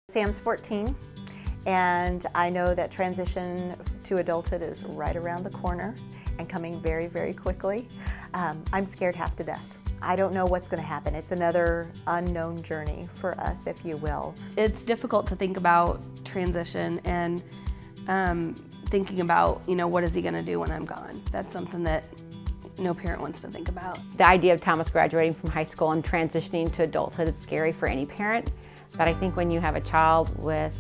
Sam's 14, and I know that transition to adulthood is right around the corner and coming very, very quickly. I'm scared half to death. I don't know what's going to happen. It's another unknown journey for us, if you will. It's difficult to think about transition and thinking about, what is he going to do when I'm gone? That's something that no parent wants to think about. The idea of Thomas graduating from high school and transitioning to adulthood is scary for any parent, but I think when you have a child with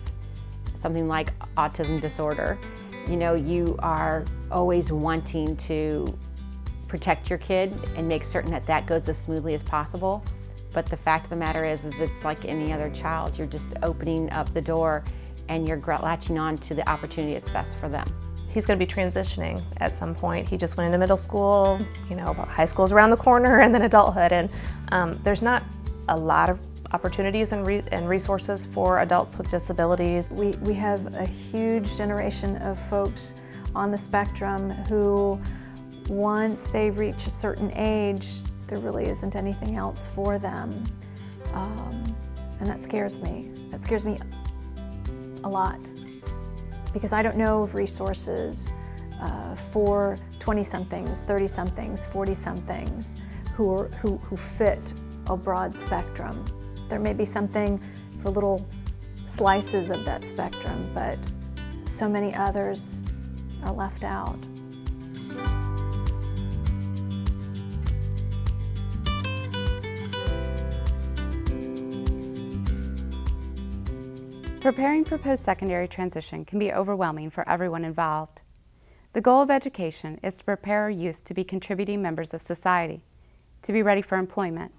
something like autism disorder, you are always wanting to protect your kid and make certain that that goes as smoothly as possible. But the fact of the matter is it's like any other child. You're just opening up the door and you're latching on to the opportunity that's best for them. He's going to be transitioning at some point. He just went into middle school, high school's around the corner, and then adulthood. And there's not a lot of opportunities and resources for adults with disabilities. We have a huge generation of folks on the spectrum who, once they reach a certain age, there really isn't anything else for them. And that scares me. That scares me a lot, because I don't know of resources for 20-somethings, 30-somethings, 40-somethings who fit a broad spectrum. There may be something for little slices of that spectrum, but so many others are left out. Preparing for post-secondary transition can be overwhelming for everyone involved. The goal of education is to prepare our youth to be contributing members of society, to be ready for employment.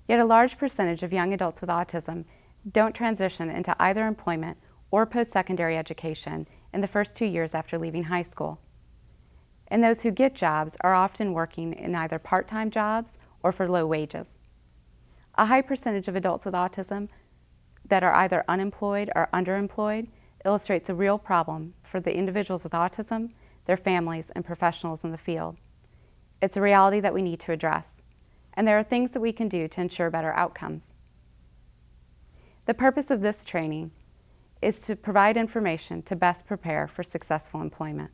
Yet a large percentage of young adults with autism don't transition into either employment or post-secondary education in the first 2 years after leaving high school. And those who get jobs are often working in either part-time jobs or for low wages. A high percentage of adults with autism that are either unemployed or underemployed illustrates a real problem for the individuals with autism, their families, and professionals in the field. It's a reality that we need to address, and there are things that we can do to ensure better outcomes. The purpose of this training is to provide information to best prepare for successful employment.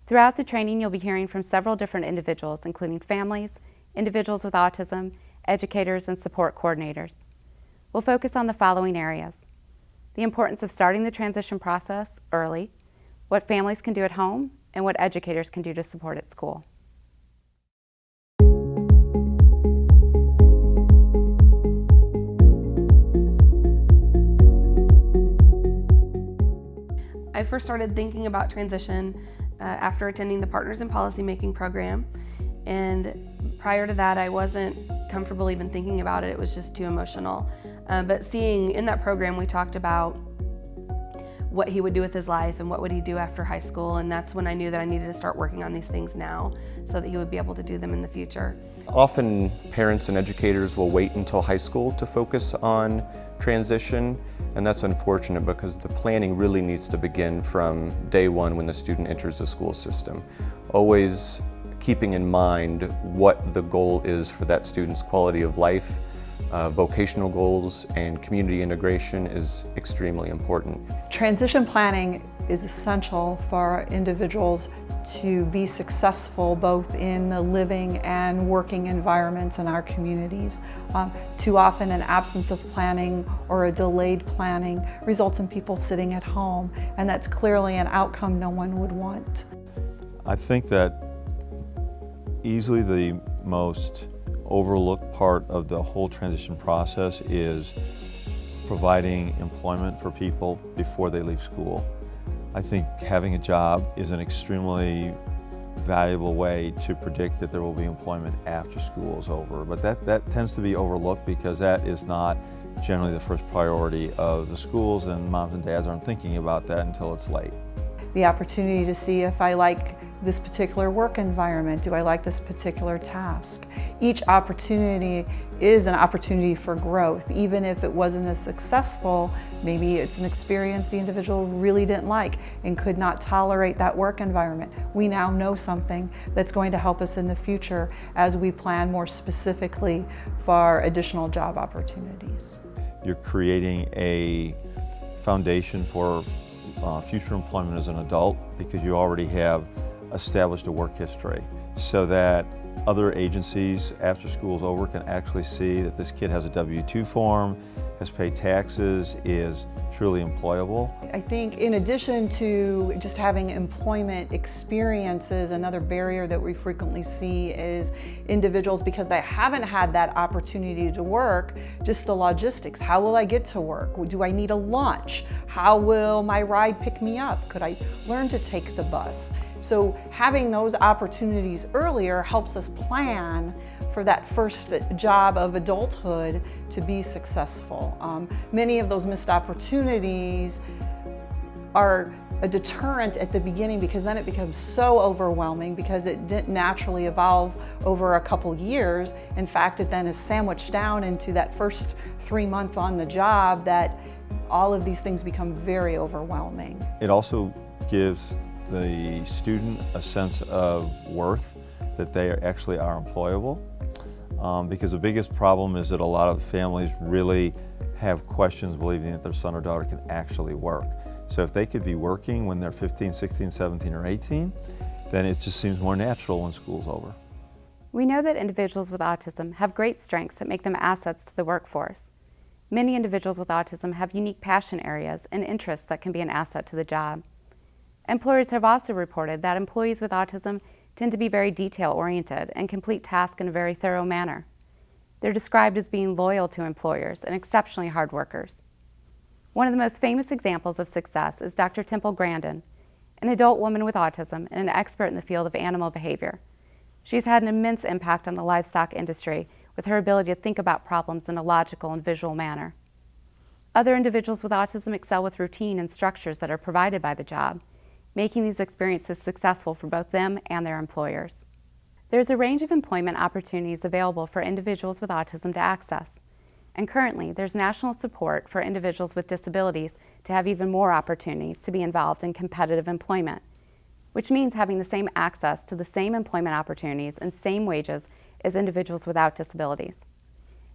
Throughout the training, you'll be hearing from several different individuals, including families, individuals with autism, educators, and support coordinators. We'll focus on the following areas: the importance of starting the transition process early, what families can do at home, and what educators can do to support at school. I first started thinking about transition after attending the Partners in Policymaking program, and prior to that I wasn't comfortable even thinking about it. It was just too emotional. But seeing in that program, we talked about what he would do with his life and what would he do after high school, and that's when I knew that I needed to start working on these things now so that he would be able to do them in the future. Often parents and educators will wait until high school to focus on transition, and that's unfortunate because the planning really needs to begin from day one when the student enters the school system. Always keeping in mind what the goal is for that student's quality of life. Vocational goals and community integration is extremely important. Transition planning is essential for individuals to be successful both in the living and working environments in our communities. Too often an absence of planning or a delayed planning results in people sitting at home, and that's clearly an outcome no one would want. I think that easily the most overlooked part of the whole transition process is providing employment for people before they leave school. I think having a job is an extremely valuable way to predict that there will be employment after school is over, but that tends to be overlooked because that is not generally the first priority of the schools, and moms and dads aren't thinking about that until it's late. The opportunity to see if I like this particular work environment, do I like this particular task? Each opportunity is an opportunity for growth. Even if it wasn't as successful, maybe it's an experience the individual really didn't like and could not tolerate that work environment. We now know something that's going to help us in the future as we plan more specifically for additional job opportunities. you're creating a foundation for future employment as an adult because you already have established a work history so that other agencies after school's over can actually see that this kid has a W-2 form, has paid taxes, is truly employable. I think in addition to just having employment experiences, another barrier that we frequently see is individuals, because they haven't had that opportunity to work, just the logistics. How will I get to work? Do I need a lunch? How will my ride pick me up? Could I learn to take the bus? So having those opportunities earlier helps us plan for that first job of adulthood to be successful. Many of those missed opportunities are a deterrent at the beginning because then it becomes so overwhelming because it didn't naturally evolve over a couple years. In fact, it then is sandwiched down into that first 3 months on the job that all of these things become very overwhelming. It also gives the student a sense of worth, that they actually are employable. Because the biggest problem is that a lot of families really have questions believing that their son or daughter can actually work. So if they could be working when they're 15, 16, 17, or 18, then it just seems more natural when school's over. We know that individuals with autism have great strengths that make them assets to the workforce. Many individuals with autism have unique passion areas and interests that can be an asset to the job. Employers have also reported that employees with autism tend to be very detail-oriented and complete tasks in a very thorough manner. They're described as being loyal to employers and exceptionally hard workers. One of the most famous examples of success is Dr. Temple Grandin, an adult woman with autism and an expert in the field of animal behavior. She's had an immense impact on the livestock industry with her ability to think about problems in a logical and visual manner. Other individuals with autism excel with routine and structures that are provided by the job, making these experiences successful for both them and their employers. There's a range of employment opportunities available for individuals with autism to access, and currently there's national support for individuals with disabilities to have even more opportunities to be involved in competitive employment, which means having the same access to the same employment opportunities and same wages as individuals without disabilities.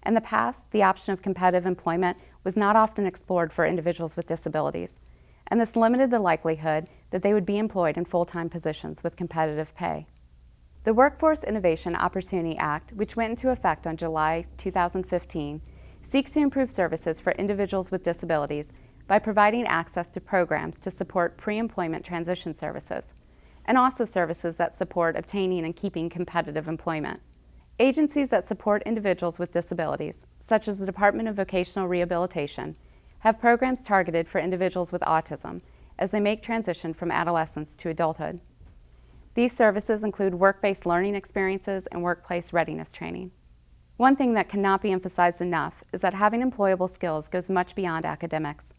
In the past, the option of competitive employment was not often explored for individuals with disabilities, and this limited the likelihood that they would be employed in full-time positions with competitive pay. The Workforce Innovation Opportunity Act, which went into effect on July 2015, seeks to improve services for individuals with disabilities by providing access to programs to support pre-employment transition services, and also services that support obtaining and keeping competitive employment. Agencies that support individuals with disabilities, such as the Department of Vocational Rehabilitation, have programs targeted for individuals with autism as they make transition from adolescence to adulthood. These services include work-based learning experiences and workplace readiness training. One thing that cannot be emphasized enough is that having employable skills goes much beyond academics.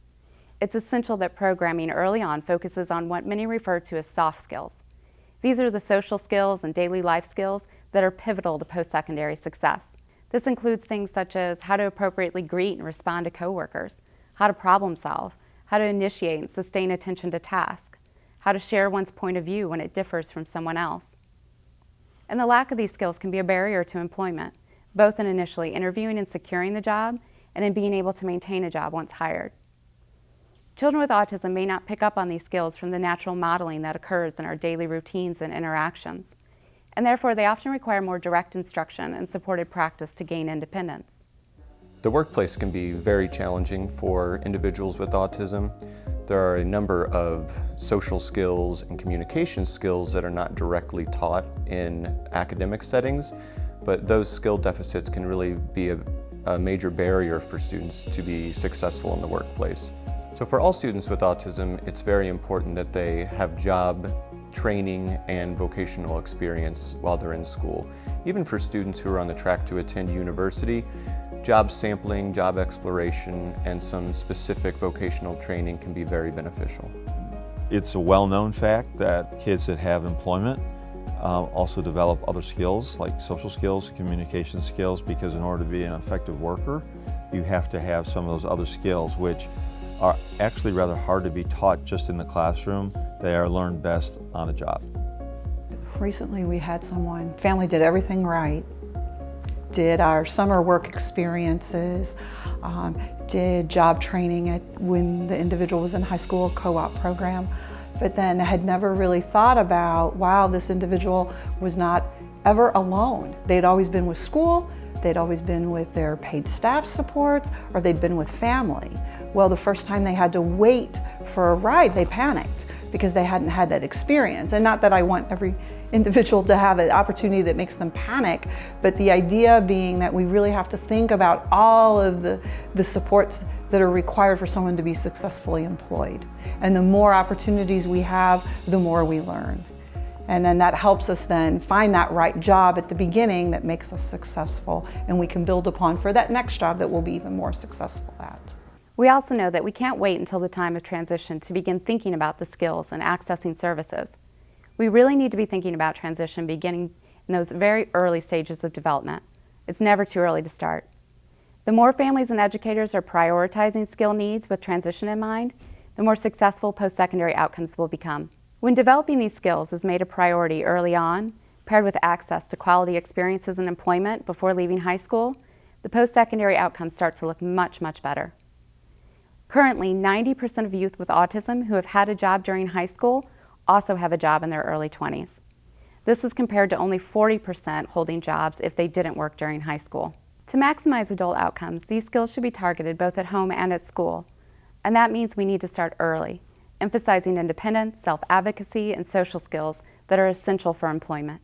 It's essential that programming early on focuses on what many refer to as soft skills. These are the social skills and daily life skills that are pivotal to post-secondary success. This includes things such as how to appropriately greet and respond to coworkers, how to problem solve, how to initiate and sustain attention to task, how to share one's point of view when it differs from someone else. And the lack of these skills can be a barrier to employment, both in initially interviewing and securing the job and in being able to maintain a job once hired. Children with autism may not pick up on these skills from the natural modeling that occurs in our daily routines and interactions, and therefore they often require more direct instruction and supported practice to gain independence. The workplace can be very challenging for individuals with autism. There are a number of social skills and communication skills that are not directly taught in academic settings, but those skill deficits can really be a major barrier for students to be successful in the workplace. So for all students with autism, it's very important that they have job training and vocational experience while they're in school. Even for students who are on the track to attend university, job sampling, job exploration, and some specific vocational training can be very beneficial. It's a well-known fact that kids that have employment also develop other skills like social skills, communication skills, because in order to be an effective worker, you have to have some of those other skills, which are actually rather hard to be taught just in the classroom. They are learned best on the job. Recently we had family did everything right, did our summer work experiences, did job training when the individual was in high school, co-op program, but then had never really thought about, wow, this individual was not ever alone. They'd always been with school, they'd always been with their paid staff supports, or they'd been with family. Well, the first time they had to wait for a ride, they panicked because they hadn't had that experience. And not that I want every individual to have an opportunity that makes them panic, but the idea being that we really have to think about all of the supports that are required for someone to be successfully employed. And the more opportunities we have, the more we learn. And then that helps us then find that right job at the beginning that makes us successful, and we can build upon for that next job that we'll be even more successful at. We also know that we can't wait until the time of transition to begin thinking about the skills and accessing services. We really need to be thinking about transition beginning in those very early stages of development. It's never too early to start. The more families and educators are prioritizing skill needs with transition in mind, the more successful post-secondary outcomes will become. When developing these skills is made a priority early on, paired with access to quality experiences and employment before leaving high school, the post-secondary outcomes start to look much, much better. Currently, 90% of youth with autism who have had a job during high school also have a job in their early 20s. This is compared to only 40% holding jobs if they didn't work during high school. To maximize adult outcomes, these skills should be targeted both at home and at school, and that means we need to start early, emphasizing independence, self-advocacy, and social skills that are essential for employment.